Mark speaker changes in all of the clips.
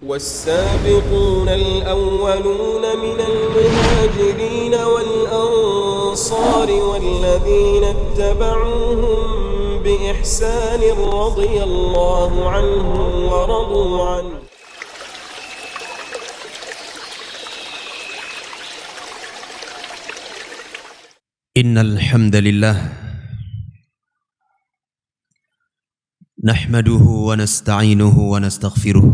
Speaker 1: والسابقون الأولون من المهاجرين والأنصار والذين اتبعوهم بإحسان رضي الله عنهم ورضوا عنه.
Speaker 2: إن الحمد لله نحمده ونستعينه ونستغفره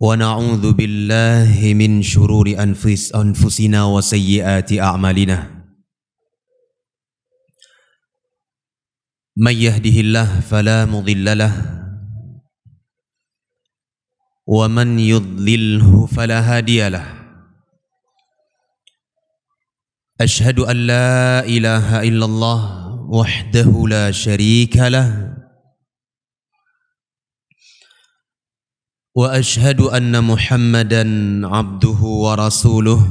Speaker 2: ونعوذ بالله من شرور أنفسنا وسيئات أعمالنا. من يهده الله فلا مضل له ومن يضلله فلا هادي له. أشهد أن لا إله إلا الله وحده لا شريك له وأشهد أن محمدا عبده ورسوله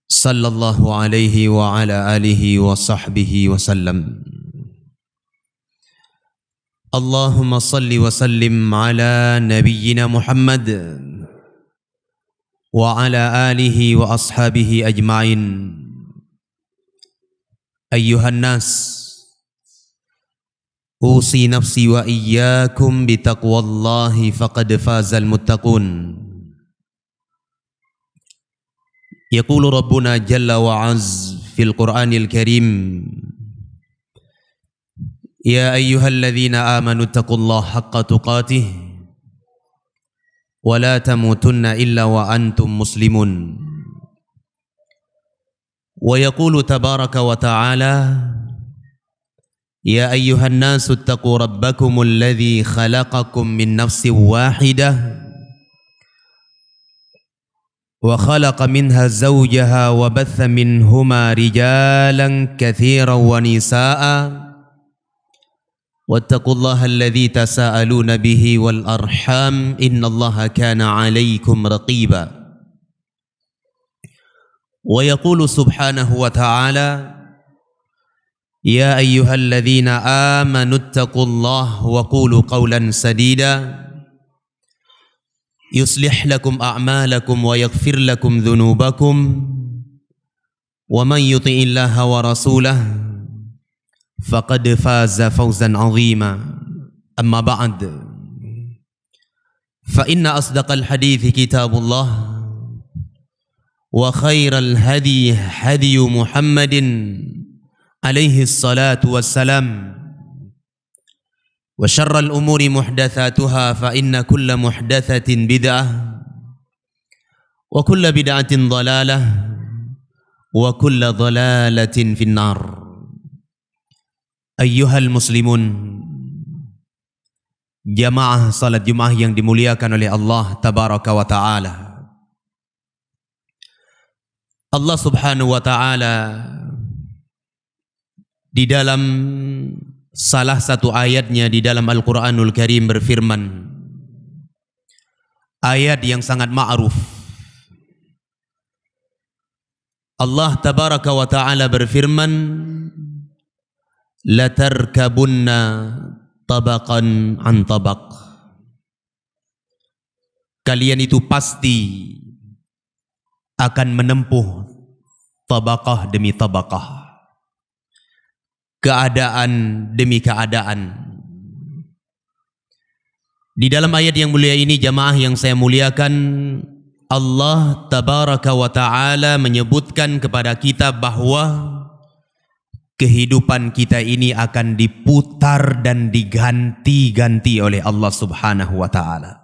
Speaker 2: صلى الله عليه وعلى آله وصحبه وسلم. اللهم صل وسلم على نبينا محمد وعلى آله وأصحابه أجمعين. أيها الناس، أوصي نفسي وإياكم بتقوى الله فقد فاز المتقون. يقول ربنا جل وعز في القرآن الكريم: يا أيها الذين آمنوا اتقوا الله حق تقاته ولا تموتن إلا وأنتم مسلمون. ويقول تبارك وتعالى: يا أيها الناس اتقوا ربكم الذي خلقكم من نفس واحدة وخلق منها زوجها وبث منهما رجالا كثيرا ونساء واتقوا الله الذي تساءلون به والأرحام إن الله كان عليكم رقيبا. ويقول سبحانه وتعالى: يا أيها الذين آمنوا اتقوا الله وقولوا قولا سديدا يصلح لكم أعمالكم ويغفر لكم ذنوبكم ومن يطع الله ورسوله فقد فاز فوزا عظيما. أما بعد، فإن أصدق الحديث كتاب الله وخير الهدي هدي محمد عليه الصلاة والسلام وشر الأمور محدثاتها فإن كل محدثة بدعة وكل بدعة ضلالة وكل ضلالة في النار. Ayyuhal muslimun, jamaah salat Jumat yang dimuliakan oleh Allah Tabaraka wa Ta'ala. Allah Subhanahu wa Ta'ala di dalam salah satu ayatnya di dalam Al-Quranul Karim berfirman, ayat yang sangat ma'ruf. Allah Tabaraka wa Ta'ala berfirman, latarkabunna tabaqan an tabaq. Kalian itu pasti akan menempuh tabaqah demi tabaqah, keadaan demi keadaan. Di dalam ayat yang mulia ini, jamaah yang saya muliakan, Allah Tabaraka wa Ta'ala menyebutkan kepada kita bahwa kehidupan kita ini akan diputar dan diganti-ganti oleh Allah Subhanahu wa Ta'ala.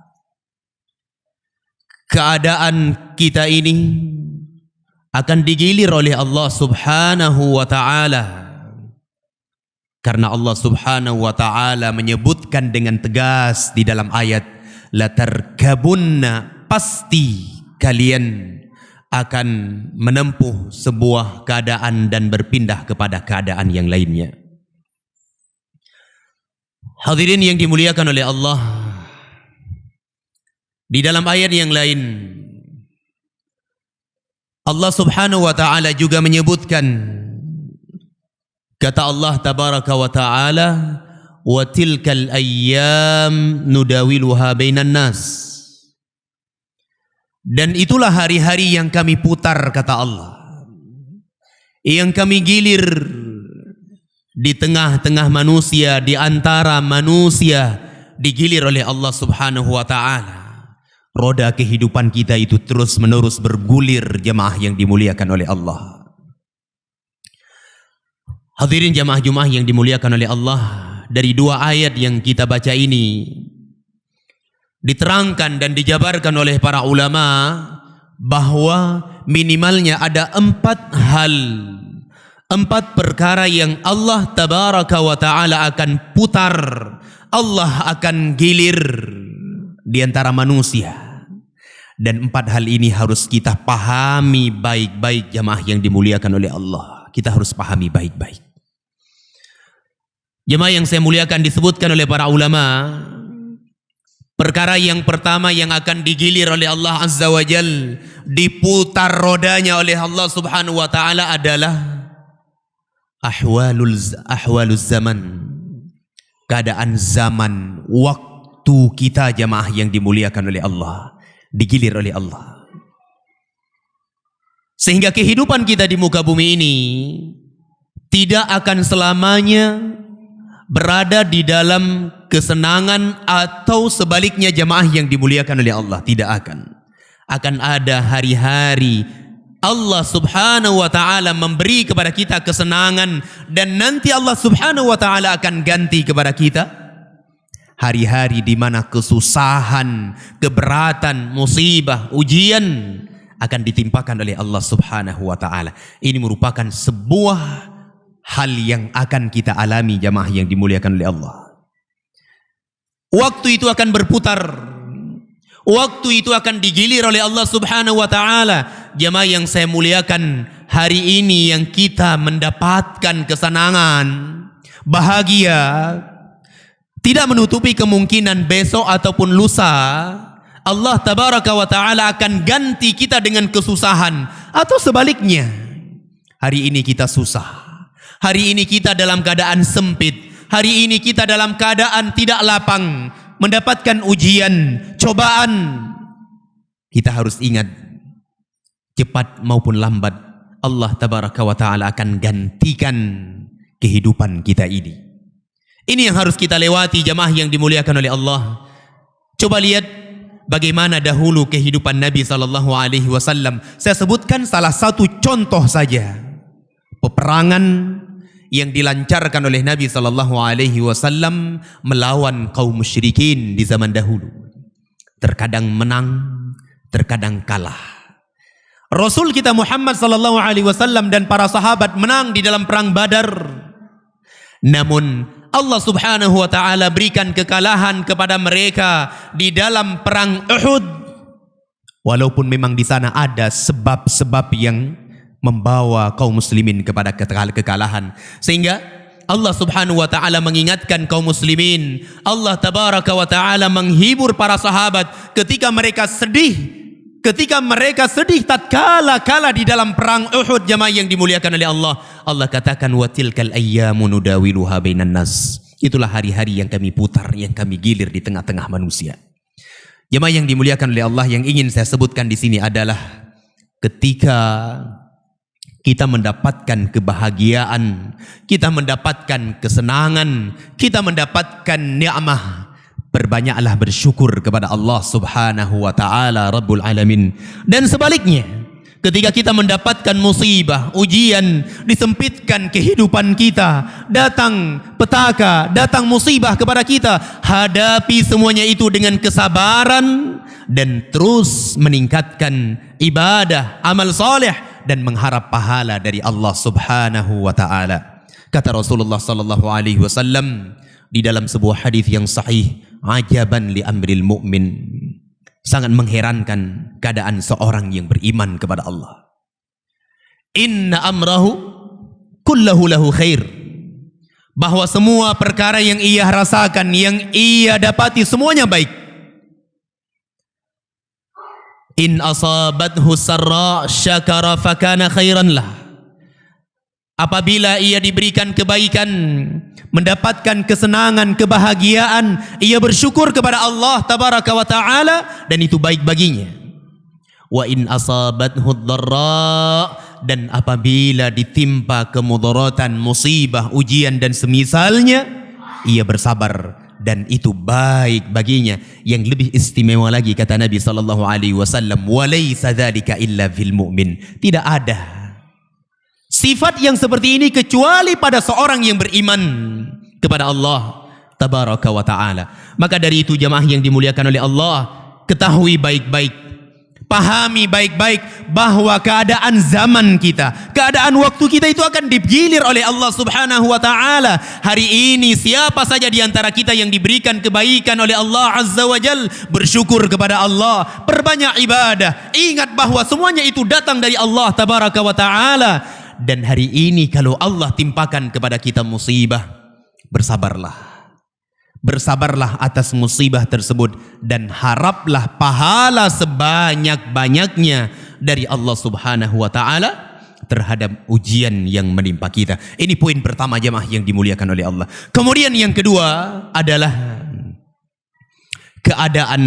Speaker 2: Keadaan kita ini akan digilir oleh Allah Subhanahu wa Ta'ala, karena Allah Subhanahu wa Ta'ala menyebutkan dengan tegas di dalam ayat, latarkabunna, pasti kalian akan menempuh sebuah keadaan dan berpindah kepada keadaan yang lainnya. Hadirin yang dimuliakan oleh Allah, di dalam ayat yang lain Allah Subhanahu wa Ta'ala juga menyebutkan, kata Allah Tabaraka wa Ta'ala, wa tilkal ayyam nudawiluha bainan nas. Dan itulah hari-hari yang kami putar, kata Allah, yang kami gilir di tengah-tengah manusia, di antara manusia, digilir oleh Allah subhanahu wa ta'ala. Roda kehidupan kita itu terus menerus bergulir, jemaah yang dimuliakan oleh Allah. Hadirin jemaah-jemaah yang dimuliakan oleh Allah, dari dua ayat yang kita baca ini diterangkan dan dijabarkan oleh para ulama bahwa minimalnya ada 4 hal, 4 perkara yang Allah tabaraka wa ta'ala akan putar, Allah akan gilir di antara manusia. Dan 4 hal ini harus kita pahami baik-baik, jemaah yang dimuliakan oleh Allah. Kita harus pahami baik-baik. Jemaah yang saya muliakan, disebutkan oleh para ulama, perkara yang pertama yang akan digilir oleh Allah Azza wa Jal, diputar rodanya oleh Allah subhanahu wa ta'ala adalah ahwaluz zaman, keadaan zaman, waktu kita, jemaah yang dimuliakan oleh Allah, digilir oleh Allah. Sehingga kehidupan kita di muka bumi ini tidak akan selamanya berada di dalam kesenangan atau sebaliknya, jemaah yang dimuliakan oleh Allah. Tidak akan. Akan ada hari-hari Allah subhanahu wa ta'ala memberi kepada kita kesenangan, dan nanti Allah subhanahu wa ta'ala akan ganti kepada kita hari-hari di mana kesusahan, keberatan, musibah, ujian akan ditimpakan oleh Allah subhanahu wa ta'ala. Ini merupakan sebuah hal yang akan kita alami, jamaah yang dimuliakan oleh Allah. Waktu itu akan berputar, waktu itu akan digilir oleh Allah subhanahu wa ta'ala. Jamaah yang saya muliakan, hari ini yang kita mendapatkan kesenangan, bahagia, tidak menutupi kemungkinan besok ataupun lusa Allah tabaraka wa ta'ala akan ganti kita dengan kesusahan. Atau sebaliknya, hari ini kita susah, hari ini kita dalam keadaan sempit, hari ini kita dalam keadaan tidak lapang, mendapatkan ujian, cobaan. Kita harus ingat, cepat maupun lambat Allah tabaraka wa ta'ala akan gantikan kehidupan kita ini. Ini yang harus kita lewati, jamaah yang dimuliakan oleh Allah. Coba lihat bagaimana dahulu kehidupan Nabi SAW. Saya sebutkan salah satu contoh saja. Peperangan yang dilancarkan oleh Nabi SAW melawan kaum musyrikin di zaman dahulu. Terkadang menang, terkadang kalah. Rasul kita Muhammad SAW dan para sahabat menang di dalam perang Badar. Namun Allah subhanahu wa ta'ala berikan kekalahan kepada mereka di dalam perang Uhud. Walaupun memang di sana ada sebab-sebab yang membawa kaum muslimin kepada kekalahan. Sehingga Allah subhanahu wa ta'ala mengingatkan kaum muslimin. Allah tabaraka wa ta'ala menghibur para sahabat ketika mereka sedih. Ketika mereka sedih tatkala kala di dalam perang Uhud, jamaah yang dimuliakan oleh Allah. Allah katakan wa tilkal ayyamu nudawiluha bainan nas. Itulah hari-hari yang kami putar, yang kami gilir di tengah-tengah manusia. Jamaah yang dimuliakan oleh Allah, yang ingin saya sebutkan di sini adalah ketika kita mendapatkan kebahagiaan, kita mendapatkan kesenangan, kita mendapatkan nikmat, berbanyaklah bersyukur kepada Allah subhanahu wa ta'ala Rabbul Alamin. Dan sebaliknya, ketika kita mendapatkan musibah, ujian, disempitkan kehidupan kita, datang petaka, datang musibah kepada kita, hadapi semuanya itu dengan kesabaran dan terus meningkatkan ibadah, amal soleh, dan mengharap pahala dari Allah subhanahu wa ta'ala. Kata Rasulullah sallallahu alaihi wasallam di dalam sebuah hadis yang sahih, ajaban li amril mu'min, sangat mengherankan keadaan seorang yang beriman kepada Allah. Inna amrahu kullahu lahu khair, bahwa semua perkara yang ia rasakan, yang ia dapati, semuanya baik. In asabathu sarra syakara fakana khairan lah. Apabila ia diberikan kebaikan, mendapatkan kesenangan, kebahagiaan, ia bersyukur kepada Allah tabaraka wa ta'ala, dan itu baik baginya. Wa in asabathu dharra, dan apabila ditimpa kemudaratan, musibah, ujian dan semisalnya, ia bersabar, dan itu baik baginya. Yang lebih istimewa lagi kata Nabi sallallahu alaihi wasallam, wa laisa dzalika illa fil mu'min. Tidak ada sifat yang seperti ini kecuali pada seorang yang beriman kepada Allah tabaraka wa ta'ala. Maka dari itu jamaah yang dimuliakan oleh Allah, ketahui baik-baik, pahami baik-baik bahwa keadaan zaman kita, keadaan waktu kita itu akan digilir oleh Allah subhanahu wa ta'ala. Hari ini siapa saja di antara kita yang diberikan kebaikan oleh Allah azza wa jal, bersyukur kepada Allah, perbanyak ibadah, ingat bahwa semuanya itu datang dari Allah tabaraka wa ta'ala. Dan hari ini kalau Allah timpakan kepada kita musibah, bersabarlah. Bersabarlah atas musibah tersebut dan haraplah pahala sebanyak-banyaknya dari Allah subhanahu wa ta'ala terhadap ujian yang menimpa kita. Ini poin pertama jemaah yang dimuliakan oleh Allah. Kemudian yang kedua adalah keadaan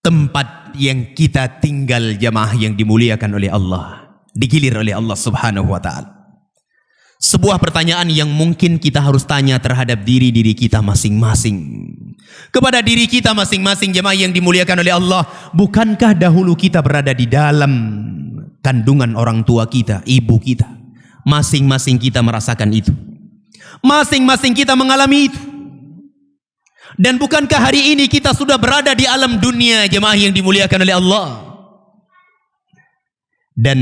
Speaker 2: tempat yang kita tinggal jemaah yang dimuliakan oleh Allah, digilir oleh Allah subhanahu wa ta'ala. Sebuah pertanyaan yang mungkin kita harus tanya terhadap diri kita masing-masing. Kepada diri kita masing-masing jemaah yang dimuliakan oleh Allah, bukankah dahulu kita berada di dalam kandungan orang tua kita, ibu kita? Masing-masing kita merasakan itu. Masing-masing kita mengalami itu. Dan bukankah hari ini kita sudah berada di alam dunia jemaah yang dimuliakan oleh Allah? Dan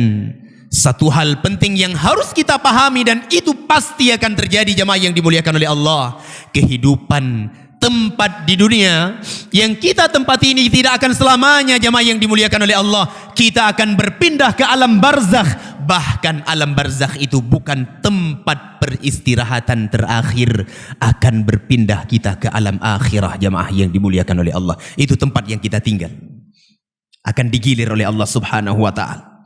Speaker 2: satu hal penting yang harus kita pahami, dan itu pasti akan terjadi jemaah yang dimuliakan oleh Allah, kehidupan tempat di dunia yang kita tempati ini tidak akan selamanya jemaah yang dimuliakan oleh Allah. Kita akan berpindah ke alam barzakh. Bahkan alam barzakh itu bukan tempat peristirahatan terakhir, akan berpindah kita ke alam akhirah jemaah yang dimuliakan oleh Allah. Itu tempat yang kita tinggal, akan digilir oleh Allah subhanahu wa ta'ala.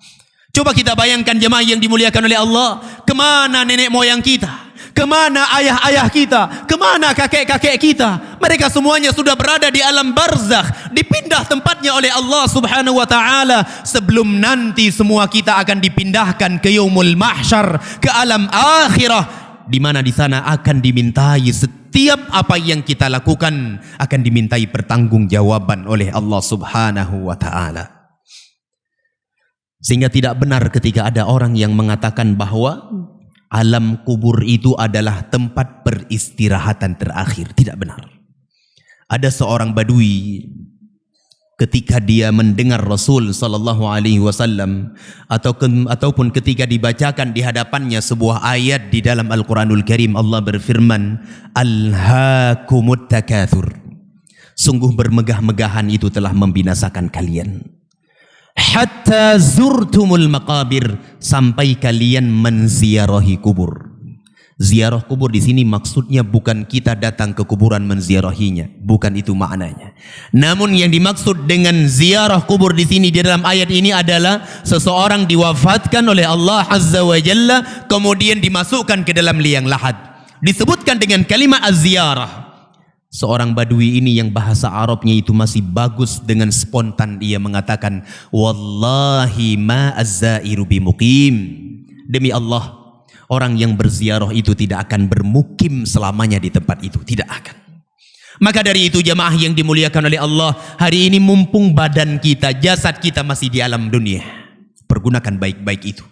Speaker 2: Coba kita bayangkan jemaah yang dimuliakan oleh Allah, kemana nenek moyang kita, kemana ayah-ayah kita, kemana kakek-kakek kita. Mereka semuanya sudah berada di alam barzakh, dipindah tempatnya oleh Allah subhanahu wa ta'ala. Sebelum nanti semua kita akan dipindahkan ke yaumul mahsyar, ke alam akhirah, di mana di sana akan dimintai setiap apa yang kita lakukan, akan dimintai pertanggungjawaban oleh Allah subhanahu wa ta'ala. Sehingga tidak benar ketika ada orang yang mengatakan bahwa alam kubur itu adalah tempat peristirahatan terakhir. Tidak benar. Ada seorang badui ketika dia mendengar Rasul sallallahu alaihi wasallam ataupun ketika dibacakan di hadapannya sebuah ayat di dalam Al-Qur'anul Karim, Allah berfirman, "Alhaakumut takatsur." Sungguh bermegah-megahan itu telah membinasakan kalian. Hatta zurtumul maqabir, sampai kalian menziarahi kubur. Ziarah kubur di sini maksudnya bukan kita datang ke kuburan menziarahinya, bukan itu maknanya. Namun yang dimaksud dengan ziarah kubur di sini di dalam ayat ini adalah seseorang diwafatkan oleh Allah azza wa jalla, kemudian dimasukkan ke dalam liang lahat. Disebutkan dengan kalimat az-ziarah. Seorang badui ini yang bahasa Arabnya itu masih bagus, dengan spontan dia mengatakan, "Wallahi ma az-zairu bimuqim." Demi Allah, orang yang berziarah itu tidak akan bermukim selamanya di tempat itu, tidak akan. Maka dari itu jamaah yang dimuliakan oleh Allah, hari ini mumpung badan kita, jasad kita masih di alam dunia, pergunakan baik-baik itu.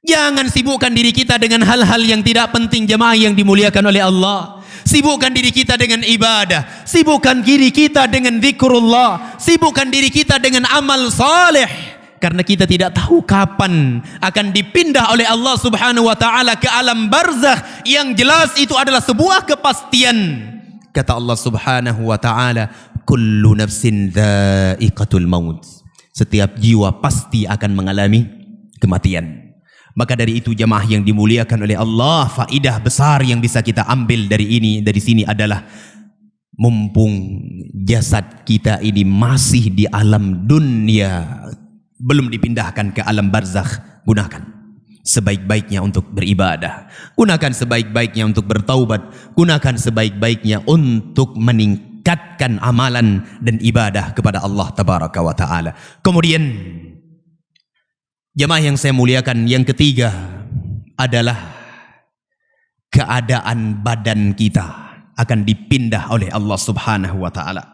Speaker 2: Jangan sibukkan diri kita dengan hal-hal yang tidak penting jamaah yang dimuliakan oleh Allah. Sibukkan diri kita dengan ibadah, sibukkan diri kita dengan zikrullah, sibukkan diri kita dengan amal saleh. Karena kita tidak tahu kapan akan dipindah oleh Allah subhanahu wa ta'ala ke alam barzakh. Yang jelas itu adalah sebuah kepastian. Kata Allah subhanahu wa ta'ala, "Kullu nafsin dha'iqatul maut." Setiap jiwa pasti akan mengalami kematian. Maka dari itu jamaah yang dimuliakan oleh Allah, faidah besar yang bisa kita ambil dari sini adalah, mumpung jasad kita ini masih di alam dunia, belum dipindahkan ke alam barzakh, gunakan. sebaik-baiknya untuk beribadah. Gunakan sebaik-baiknya untuk bertaubat. Gunakan sebaik-baiknya untuk meningkatkan amalan dan ibadah kepada Allah Tabaraka wa Ta'ala. Kemudian jemaah yang saya muliakan, yang ketiga adalah keadaan badan kita akan dipindah oleh Allah Subhanahu wa Ta'ala.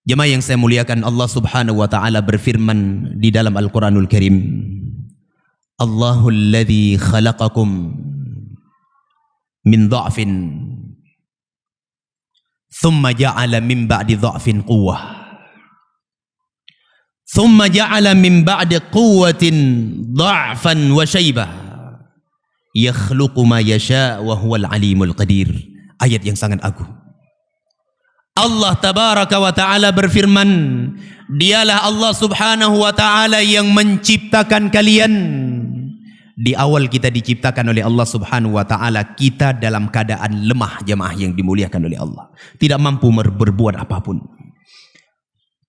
Speaker 2: Jemaah yang saya muliakan, Allah Subhanahu wa Ta'ala berfirman di dalam Al-Quranul Karim, Allahul ladzi khalaqakum min dha'fin thumma ja'ala min ba'di dha'fin quwwah thumma ja'ala min ba'di quwwatin dha'fan wa shaybah yakhluqu ma yasha' wa huwal alimul qadir. Ayat yang sangat agung. Allah Tabaraka wa Ta'ala berfirman, dialah Allah Subhanahu wa Ta'ala yang menciptakan kalian. Di awal kita diciptakan oleh Allah Subhanahu wa Ta'ala, kita dalam keadaan lemah, jemaah yang dimuliakan oleh Allah, tidak mampu berbuat apapun.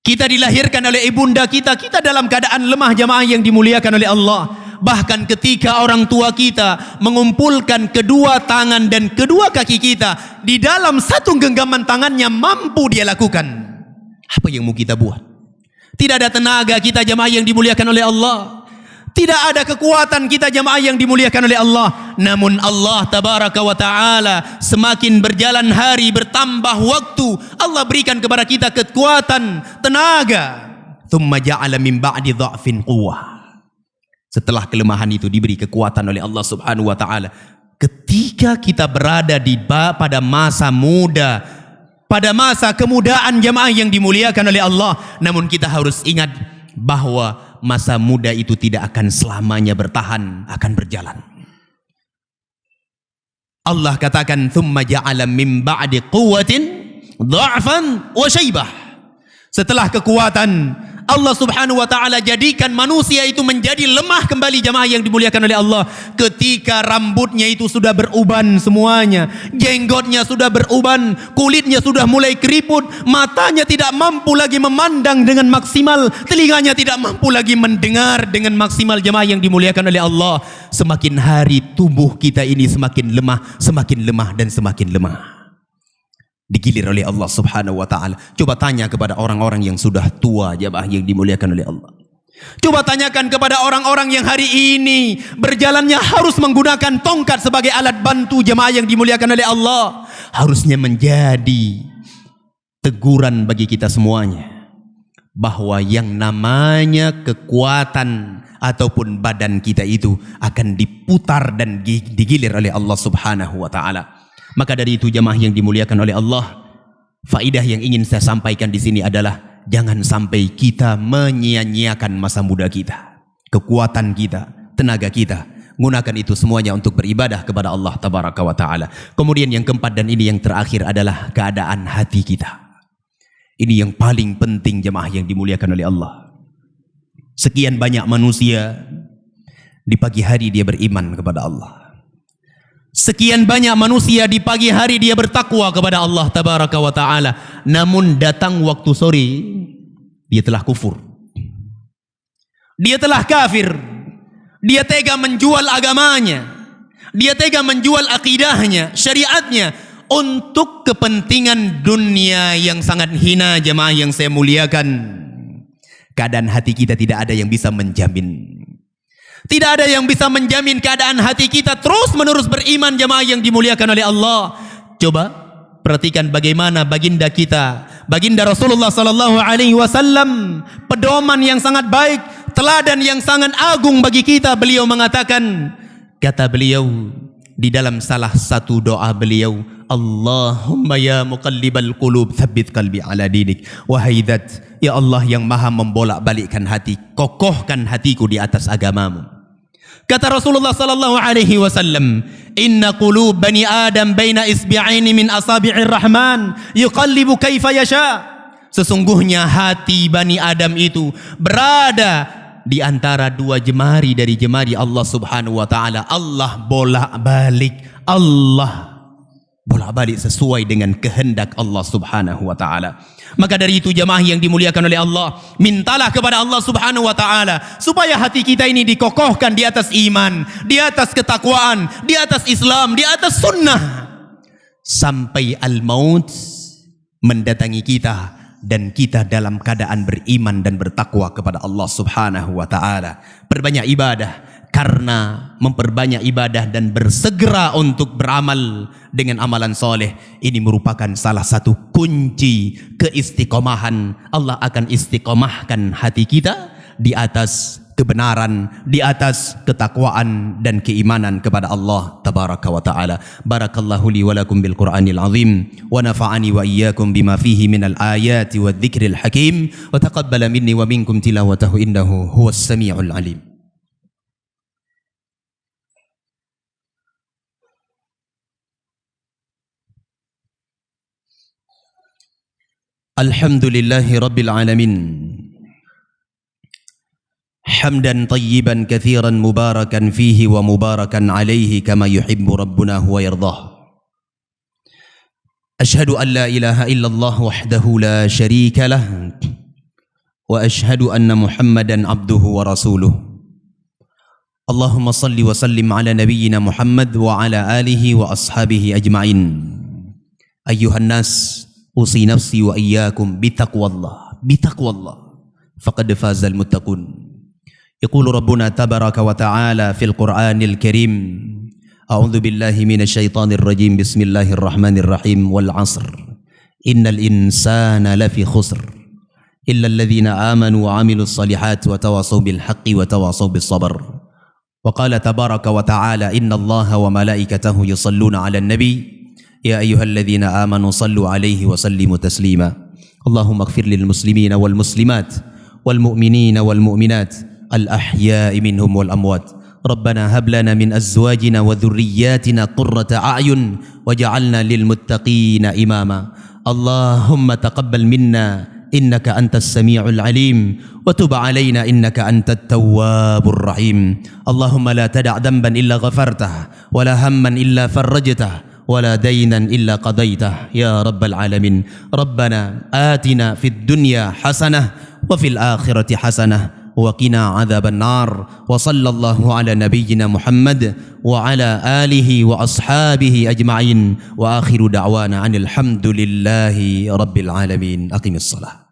Speaker 2: Kita dilahirkan oleh ibunda kita dalam keadaan lemah, jemaah yang dimuliakan oleh Allah. Bahkan ketika orang tua kita mengumpulkan kedua tangan dan kedua kaki kita di dalam satu genggaman tangannya, mampu dia lakukan. Apa yang mau kita buat? Tidak ada tenaga kita, jemaah yang dimuliakan oleh Allah. Tidak ada kekuatan kita, jemaah yang dimuliakan oleh Allah. Namun Allah Tabaraka wa Ta'ala, semakin berjalan hari, bertambah waktu, Allah berikan kepada kita kekuatan, tenaga. Thumma ja'ala min ba'di dha'fin quwwah. Setelah kelemahan itu diberi kekuatan oleh Allah Subhanahu wa Ta'ala. Ketika kita berada pada masa muda, pada masa kemudaan, jemaah yang dimuliakan oleh Allah, namun kita harus ingat bahwa masa muda itu tidak akan selamanya bertahan, akan berjalan. Allah katakan, thumma ja'ala min ba'di quwwatin dha'fan wa shaybah. Setelah kekuatan, Allah Subhanahu wa Ta'ala jadikan manusia itu menjadi lemah kembali, jemaah yang dimuliakan oleh Allah. Ketika rambutnya itu sudah beruban semuanya, jenggotnya sudah beruban, kulitnya sudah mulai keriput, matanya tidak mampu lagi memandang dengan maksimal, telinganya tidak mampu lagi mendengar dengan maksimal, jemaah yang dimuliakan oleh Allah. Semakin hari tubuh kita ini semakin lemah dan semakin lemah. Digilir oleh Allah Subhanahu wa Ta'ala. Coba tanya kepada orang-orang yang sudah tua, jemaah yang dimuliakan oleh Allah. Coba tanyakan kepada orang-orang yang hari ini berjalannya harus menggunakan tongkat sebagai alat bantu, jemaah yang dimuliakan oleh Allah. Harusnya menjadi teguran bagi kita semuanya, bahwa yang namanya kekuatan ataupun badan kita itu akan diputar dan digilir oleh Allah Subhanahu wa Ta'ala. Maka dari itu, jemaah yang dimuliakan oleh Allah, faidah yang ingin saya sampaikan di sini adalah jangan sampai kita menyia-nyiakan masa muda kita, kekuatan kita, tenaga kita. Gunakan itu semuanya untuk beribadah kepada Allah Tabaraka wa Ta'ala. Kemudian yang keempat dan ini yang terakhir adalah keadaan hati kita. Ini yang paling penting, jemaah yang dimuliakan oleh Allah. Sekian banyak manusia di pagi hari dia beriman kepada Allah. Sekian banyak manusia di pagi hari dia bertakwa kepada Allah Tabaraka wa Ta'ala. Namun datang waktu sore, dia telah kufur, dia telah kafir. Dia tega menjual agamanya, dia tega menjual akidahnya, syariatnya, untuk kepentingan dunia yang sangat hina, jemaah yang saya muliakan. Keadaan hati kita tidak ada yang bisa menjamin. Tidak ada yang bisa menjamin keadaan hati kita terus menerus beriman, jemaah yang dimuliakan oleh Allah. Coba perhatikan bagaimana baginda kita, baginda Rasulullah sallallahu alaihi wasallam, pedoman yang sangat baik, teladan yang sangat agung bagi kita. Beliau mengatakan, kata beliau di dalam salah satu doa beliau, Allahumma ya muqallibal qulub tsabbit qalbi ala dinik. Wahai Zat, ya Allah yang maha membolak-balikkan hati, kokohkan hatiku di atas agamamu. Kata Rasulullah sallallahu alaihi wasallam, inna qulub bani Adam baina isbi'aini min asabi'ir rahman yuqallibu kaifa yasha. Sesungguhnya hati Bani Adam itu berada di antara dua jemari dari jemari Allah Subhanahu wa Ta'ala. Allah bolak-balik, Allah bolak-balik sesuai dengan kehendak Allah Subhanahu wa taala. Maka dari itu jamaah yang dimuliakan oleh Allah, mintalah kepada Allah Subhanahu wa taala supaya hati kita ini dikokohkan di atas iman, di atas ketakwaan, di atas Islam, di atas sunnah, sampai al-maut mendatangi kita dan kita dalam keadaan beriman dan bertakwa kepada Allah Subhanahu wa taala. Perbanyak ibadah, karena memperbanyak ibadah dan bersegera untuk beramal dengan amalan soleh, ini merupakan salah satu kunci keistiqomahan. Allah akan istiqomahkan hati kita di atas kebenaran, di atas ketakwaan dan keimanan kepada Allah tabaraka wa taala. Barakallahu li wa lakum bil Qur'anil azim wa nafa'ani wa iyyakum bima fihi minal ayati wadh-dhikril hakim wa taqabbala minni wa minkum tilawatahu innahu huwas samiul alim. Alhamdulillahi Rabbil Alamin, hamdan tayyiban kathiran mubarakan fihi wa mubarakan alaihi kama yuhibbu Rabbuna wa yardah. Ashhadu an la ilaha illallah wahdahu la sharika lah wa ashhadu anna Muhammadan abduhu wa rasuluh. Allahumma salli wa sallim ala nabiyyina Muhammad wa ala alihi wa ashabihi ajma'in. Ayyuhan nas, usi nafsi wa iyyakum bitaqwallah faqad fazal muttaqun. Yaqulu rabbuna tabaraka wa ta'ala fil Qur'anil Karim, a'udzu billahi minasy syaithanir rajim, bismillahirrahmanirrahim, wal 'asr innal insana lafi khusr illa alladhina amanu wa 'amilus solihati wa tawasaw bil haqqi wa tawasaw bis sabr. Wa qala tabaraka wa ta'ala, innallaha wa malaikatahu yusalluna 'alan nabi يا أيها الذين آمنوا صلوا عليه وسلموا تسليما. اللهم اغفر للمسلمين والمسلمات والمؤمنين والمؤمنات الأحياء منهم والأموات. ربنا هب لنا من أزواجنا وذرياتنا قرة أعين وجعلنا للمتقين إماما. اللهم تقبل منا إنك أنت السميع العليم وتب علينا إنك أنت التواب الرحيم. اللهم لا تدع ذنبا إلا غفرته ولا هما إلا فرجته ولا دينا إلا قضيته يا رب العالمين. ربنا آتنا في الدنيا حسنة وفي الآخرة حسنة وقنا عذاب النار. وصلى الله على نبينا محمد وعلى آله وأصحابه أجمعين. وآخر دعوانا عن الحمد لله رب العالمين. أقم الصلاة.